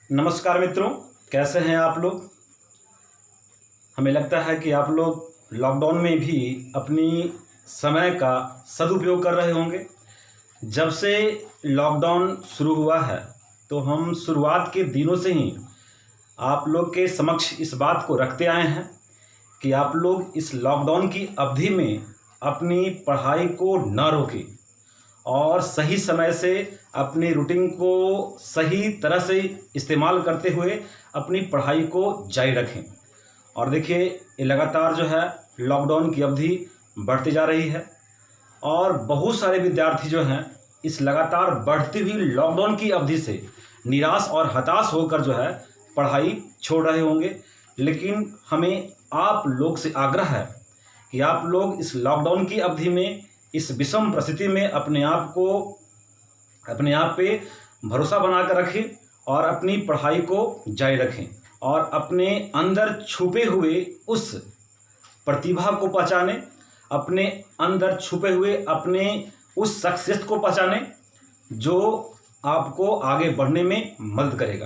नमस्कार मित्रों, कैसे हैं आप लोग। हमें लगता है कि आप लोग लॉकडाउन में भी अपनी समय का सदुपयोग कर रहे होंगे। जब से लॉकडाउन शुरू हुआ है तो हम शुरुआत के दिनों से ही आप लोग के समक्ष इस बात को रखते आए हैं कि आप लोग इस लॉकडाउन की अवधि में अपनी पढ़ाई को न रोकें और सही समय से अपनी रूटीन को सही तरह से इस्तेमाल करते हुए अपनी पढ़ाई को जारी रखें। और देखिए, ये लगातार जो है लॉकडाउन की अवधि बढ़ती जा रही है और बहुत सारे विद्यार्थी जो हैं इस लगातार बढ़ती हुई लॉकडाउन की अवधि से निराश और हताश होकर जो है पढ़ाई छोड़ रहे होंगे। लेकिन हमें आप लोग से आग्रह है कि आप लोग इस लॉकडाउन की अवधि में, इस विषम परिस्थिति में अपने आप पे भरोसा बनाकर रखें और अपनी पढ़ाई को जारी रखें और अपने अंदर छुपे हुए उस प्रतिभा को पहचानें, अपने अंदर छुपे हुए अपने उस शख्सियत को पहचानें जो आपको आगे बढ़ने में मदद करेगा।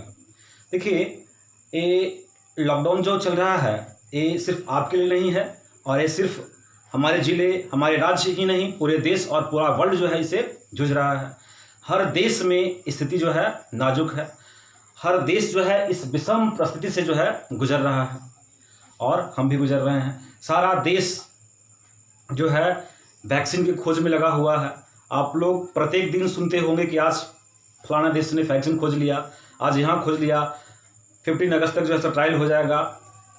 देखिए, ये लॉकडाउन जो चल रहा है ये सिर्फ आपके लिए नहीं है और ये सिर्फ हमारे ज़िले, हमारे राज्य ही नहीं, पूरे देश और पूरा वर्ल्ड जो है इसे जूझ रहा है। हर देश में स्थिति जो है नाजुक है। हर देश जो है इस विषम परिस्थिति से जो है गुजर रहा है और हम भी गुजर रहे हैं। सारा देश जो है वैक्सीन की खोज में लगा हुआ है। आप लोग प्रत्येक दिन सुनते होंगे कि आज फलाना देश ने वैक्सीन खोज लिया, आज यहाँ खोज लिया, 15 अगस्त तक जो है ट्रायल हो जाएगा।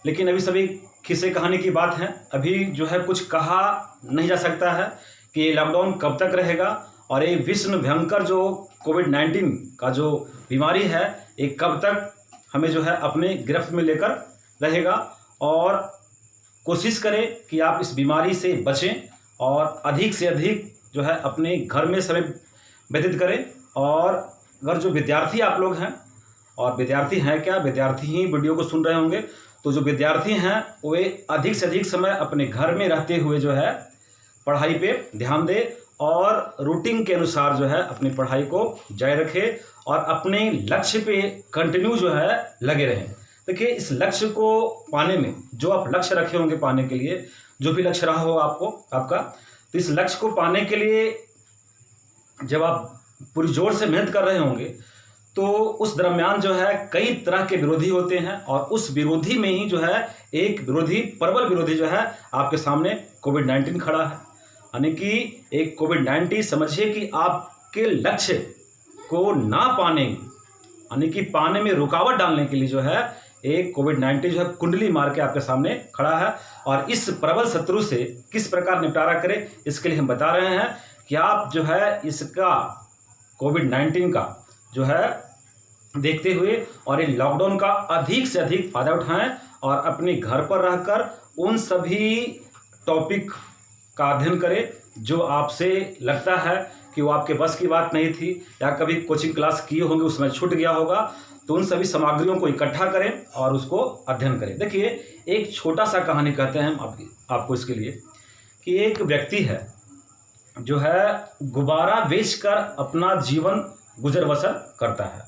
लेकिन अभी सभी किस्से कहानी की बात है। अभी जो है कुछ कहा नहीं जा सकता है कि ये लॉकडाउन कब तक रहेगा और ये विश्व भयंकर जो कोविड-19 का जो बीमारी है ये कब तक हमें जो है अपने गिरफ्त में लेकर रहेगा। और कोशिश करें कि आप इस बीमारी से बचें और अधिक से अधिक जो है अपने घर में समय व्यतीत करें। और अगर जो विद्यार्थी आप लोग हैं, और विद्यार्थी हैं क्या, विद्यार्थी ही वीडियो को सुन रहे होंगे, तो जो विद्यार्थी हैं वे अधिक से अधिक समय अपने घर में रहते हुए जो है पढ़ाई पे ध्यान दें और रूटीन के अनुसार जो है अपनी पढ़ाई को जारी रखें और अपने लक्ष्य पे कंटिन्यू जो है लगे रहें। देखिए, इस लक्ष्य को पाने में, जो आप लक्ष्य रखे होंगे पाने के लिए, जो भी लक्ष्य रहा हो आपका, तो इस लक्ष्य को पाने के लिए जब आप पूरी जोर से मेहनत कर रहे होंगे तो उस दरम्यान जो है कई तरह के विरोधी होते हैं और उस विरोधी में ही जो है एक विरोधी, प्रबल विरोधी जो है आपके सामने कोविड-19 खड़ा है। यानी कि एक कोविड-19 समझिए कि आपके लक्ष्य को ना पाने, यानी कि पाने में रुकावट डालने के लिए जो है एक कोविड-19 जो है कुंडली मार के आपके सामने खड़ा है। और इस प्रबल शत्रु से किस प्रकार निपटारा करें, इसके लिए हम बता रहे हैं कि आप जो है इसका कोविड-19 का जो है देखते हुए और ये लॉकडाउन का अधिक से अधिक फ़ायदा उठाएं और अपने घर पर रहकर उन सभी टॉपिक का अध्ययन करें जो आपसे लगता है कि वो आपके बस की बात नहीं थी या कभी कोचिंग क्लास किए होंगे उसमें छूट गया होगा, तो उन सभी सामग्रियों को इकट्ठा करें और उसको अध्ययन करें। देखिए, एक छोटा सा कहानी कहते हैं आपको इसके लिए कि एक व्यक्ति है जो है गुब्बारा बेचकर अपना जीवन गुजर बसर करता है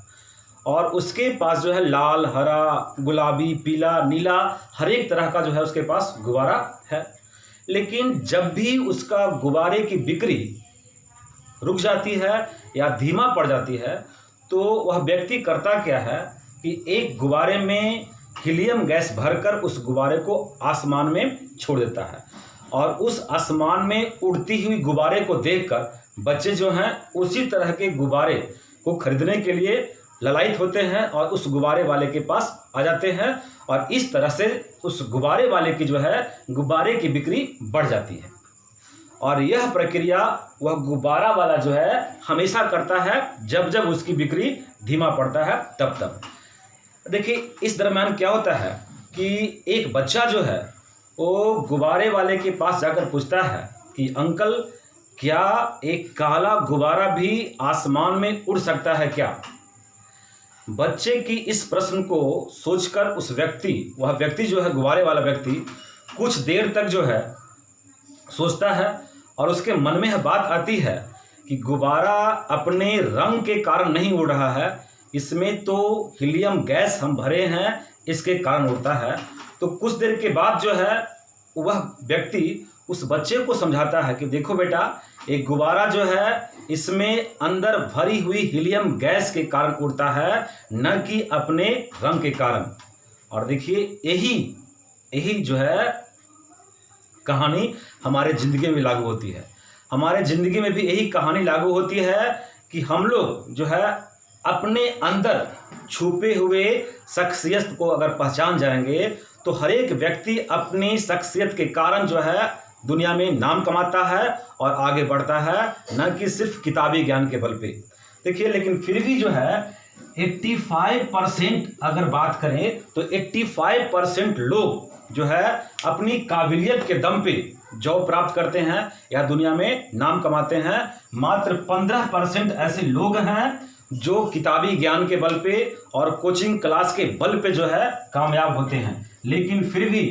और उसके पास जो है लाल, हरा, गुलाबी, पीला, नीला हर एक तरह का जो है उसके पास गुब्बारा है। लेकिन जब भी उसका गुब्बारे की बिक्री रुक जाती है या धीमा पड़ जाती है तो वह व्यक्ति करता क्या है कि एक गुब्बारे में हीलियम गैस भरकर उस गुब्बारे को आसमान में छोड़ देता है और उस आसमान में उड़ती हुई गुब्बारे को देखकर बच्चे जो हैं उसी तरह के गुब्बारे को खरीदने के लिए ललायित होते हैं और उस गुब्बारे वाले के पास आ जाते हैं और इस तरह से उस गुब्बारे वाले की जो है गुब्बारे की बिक्री बढ़ जाती है। और यह प्रक्रिया वह गुब्बारा वाला जो है हमेशा करता है जब जब उसकी बिक्री धीमा पड़ता है तब। देखिए, इस दरम्यान क्या होता है कि एक बच्चा जो है वो गुब्बारे वाले के पास जाकर पूछता है कि अंकल, क्या एक काला गुब्बारा भी आसमान में उड़ सकता है क्या? बच्चे की इस प्रश्न को सोचकर वह व्यक्ति जो है गुब्बारे वाला व्यक्ति कुछ देर तक जो है सोचता है और उसके मन में यह बात आती है कि गुब्बारा अपने रंग के कारण नहीं उड़ रहा है, इसमें तो हीलियम गैस हम भरे हैं, इसके कारण उड़ता है। तो कुछ देर के बाद जो है वह व्यक्ति उस बच्चे को समझाता है कि देखो बेटा, एक गुब्बारा जो है इसमें अंदर भरी हुई हीलियम गैस के कारण उड़ता है, न कि अपने रंग के कारण। और देखिए यही जो है कहानी हमारे ज़िंदगी में लागू होती है। हमारे ज़िंदगी में भी यही कहानी लागू होती है कि हम लोग जो है अपने अंदर छुपे हुए शख्सियत को अगर पहचान जाएंगे तो हर एक व्यक्ति अपनी शख्सियत के कारण जो है दुनिया में नाम कमाता है और आगे बढ़ता है, न कि सिर्फ किताबी ज्ञान के बल पे। देखिए, लेकिन फिर भी जो है 85% अगर बात करें तो 85% लोग जो है अपनी काबिलियत के दम पे जॉब प्राप्त करते हैं या दुनिया में नाम कमाते हैं। मात्र 15% ऐसे लोग हैं जो किताबी ज्ञान के बल पे और कोचिंग क्लास के बल पे जो है कामयाब होते हैं। लेकिन फिर भी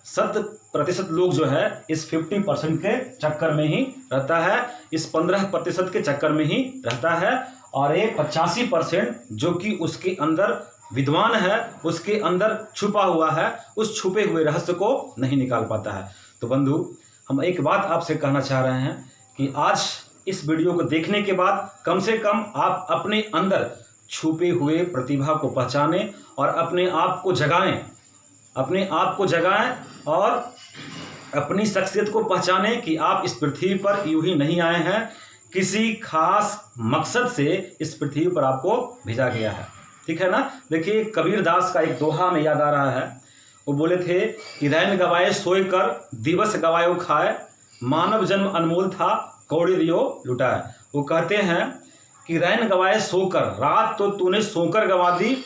100% लोग जो है इस 50% के चक्कर में ही रहता है, इस 15% के चक्कर में ही रहता है। और ये 85% जो कि उसके अंदर विद्वान है, उसके अंदर छुपा हुआ है, उस छुपे हुए रहस्य को नहीं निकाल पाता है। तो बंधु, हम एक बात आपसे कहना चाह रहे हैं कि आज इस वीडियो को देखने के बाद कम से कम आप अपने अंदर छुपे हुए प्रतिभा को पहचानें और अपने आप को जगाएं और अपनी शख्सियत को पहचानें कि आप इस पृथ्वी पर यूं ही नहीं आए हैं, किसी खास मकसद से इस पृथ्वी पर आपको भेजा गया है। ठीक है ना। देखिए, कबीर दास का एक दोहा में याद आ रहा है। वो बोले थे कि रैन गवाए सोए कर, दिवस गवायो खाए, मानव जन्म अनमोल था, कौड़ी दियो लुटाए। वो कहते हैं कि रैन गवाए सोकर, रात तो तूने सोकर गंवा दी,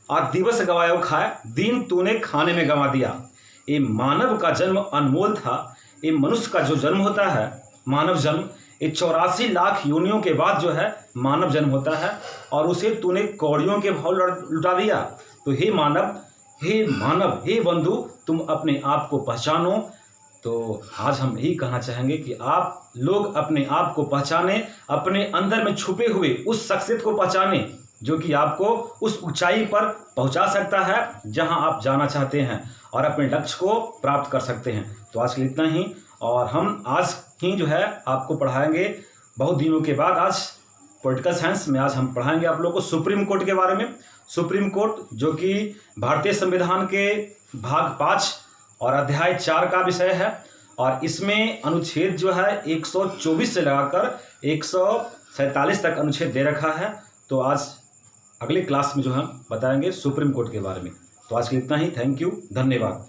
और दिवस गवायो खाए, दिन तूने खाने में गंवा दिया। ये मानव का जन्म अनमोल था। ये मनुष्य का जो जन्म होता है, मानव जन्म, ये 84 लाख योनियों के बाद जो है मानव जन्म होता है, और उसे तूने कौड़ियों के भाव लुटा दिया। तो हे मानव, हे बंधु, तुम अपने आप को पहचानो। तो आज हम यही कहना चाहेंगे कि आप लोग अपने आप को पहचानें, अपने अंदर में छुपे हुए उस शख्सियत को पहचानें जो कि आपको उस ऊंचाई पर पहुंचा सकता है जहां आप जाना चाहते हैं और अपने लक्ष्य को प्राप्त कर सकते हैं। तो आज के लिए इतना ही, और हम आज ही जो है आपको पढ़ाएंगे बहुत दिनों के बाद। आज पॉलिटिकल साइंस में आज हम पढ़ाएंगे आप लोगों को सुप्रीम कोर्ट के बारे में। सुप्रीम कोर्ट जो कि भारतीय संविधान के भाग 5 और अध्याय 4 का विषय है, और इसमें अनुच्छेद जो है 124 से लगाकर 147 तक अनुच्छेद दे रखा है। तो आज अगले क्लास में जो हम बताएंगे सुप्रीम कोर्ट के बारे में। तो आज के लिए इतना ही। थैंक यू, धन्यवाद।